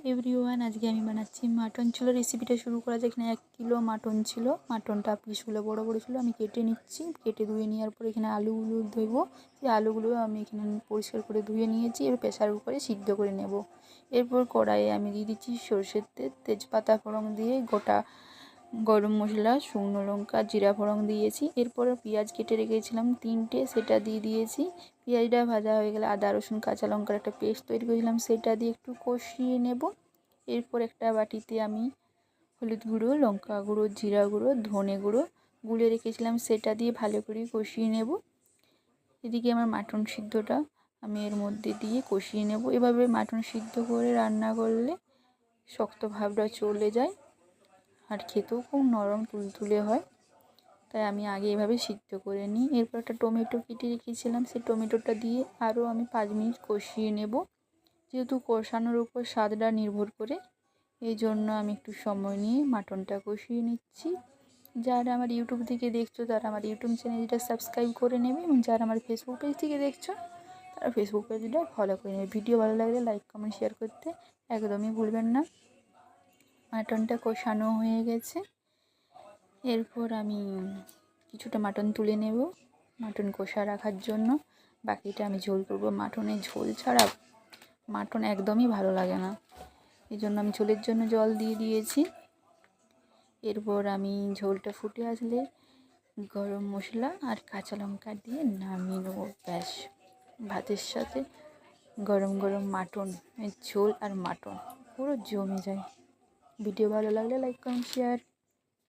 Everyone, আজকে আমি বানাচ্ছি মাটন। চলো রেসিপিটা শুরু করা যায়। এখানে 1 কিলো মাটন ছিল। মাটনটা পিসগুলো বড় বড় ছিল, আমি কেটে নিচ্ছি। কেটে ধুয়ে নেওয়ার পর এখানে আলুগুলো ধুবো। সেই আলুগুলো আমি এখানে পরিষ্কার করে ধুয়ে নিয়েছি। এবার প্রেসার কুকারে সিদ্ধ করে নেব। এরপর কড়াইয়ে আমি দিয়ে দিচ্ছি সরষের তেল, তেজপাতা ফোড়ন দিয়ে গোটা গরম মশলা, শুকনো লঙ্কা, জিরা ফোড়ন দিয়েছি। এরপর পেঁয়াজ কেটে রেখেছিলাম 3টে, সেটা দিয়ে দিয়েছি। পেঁয়াজটা ভাজা হয়ে গেলে আদা রসুন কাঁচা লঙ্কার একটা পেস্ট তৈরি করেছিলাম, সেটা দিয়ে একটু কষিয়ে নেব। এরপর একটা বাটিতে আমি হলুদ গুঁড়ো, লঙ্কা গুঁড়ো, জিরা গুঁড়ো, ধনে গুঁড়ো গুলে রেখেছিলাম, সেটা দিয়ে ভালো করে কষিয়ে নেব। এদিকে আমার মাটন সিদ্ধটা আমি এর মধ্যে দিয়ে কষিয়ে নেব। এভাবে মাটন সিদ্ধ করে রান্না করলে শক্ত ভাবটা চলে যায় আর খেতেও খুব নরম তুলতুলে হয়। তাই আমি আগে এভাবে সিদ্ধ করে নিই। এরপর একটা টমেটো কেটে রেখেছিলাম, সেই টমেটোটা দিয়ে আরও আমি 5 মিনিট কষিয়ে নেব। যেহেতু কষানোর উপর স্বাদটা নির্ভর করে, এই জন্য আমি একটু সময় নিয়ে মাটনটা কষিয়ে নিচ্ছি। যারা আমার ইউটিউব থেকে দেখছো তারা আমার ইউটিউব চ্যানেলটা সাবস্ক্রাইব করে নেবে, এবং যারা আমার ফেসবুক পেজ থেকে দেখছো তারা ফেসবুক পেজটা ফলো করে নেবে। ভিডিও ভালো লাগলে লাইক কমেন্ট শেয়ার করতে একদমই ভুলবেন না। মাটনটা কষানো হয়ে গেছে। এরপর আমি কিছুটা মাটন তুলে নেব মাটন কষা রাখার জন্য। বাকিটা আমি ঝোল করব। মাটনের ঝোল ছাড়া মাটন একদমই ভালো লাগে না, এই জন্য আমি ঝোলের জন্য জল দিয়ে দিয়েছি। এরপর আমি ঝোলটা ফুটে আসলে গরম মশলা আর কাঁচা লঙ্কা দিয়ে নামিয়ে নেবো। ব্যাস, ভাতের সাথে গরম গরম মাটন ঝোল আর মাটন পুরো জমে যায়। ভিডিও ভালো লাগলে লাইক কমেন্ট শেয়ার।